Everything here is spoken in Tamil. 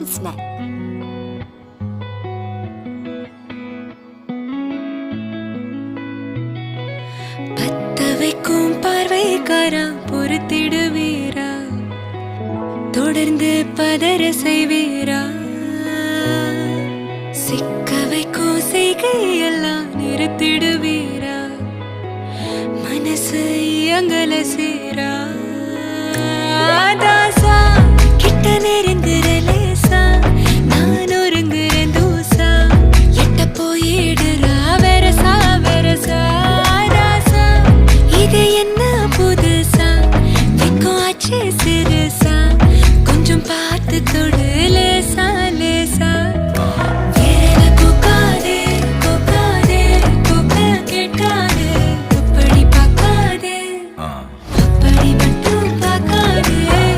மனசுன பத்தவைக்கும் பார்வைக்காரா பொறுத்திடுவீரா, தொடர்ந்து பதற செய்வீரா, சிக்க வைக்கும் செய்கையெல்லாம் நிறுத்திடுவீரா, மனசு இயங்கல சீரா. தாசா கிட்ட நெருங்குறலேசா, நான் ஒருங்குறேன் தூசா, எட்ட போயிடுறா வெரசா வெரசா. தாசா இது என்ன புதுசா, வெக்கம் ஆச்சு சிறுசா, கொஞ்சம் பார்த்து தொடு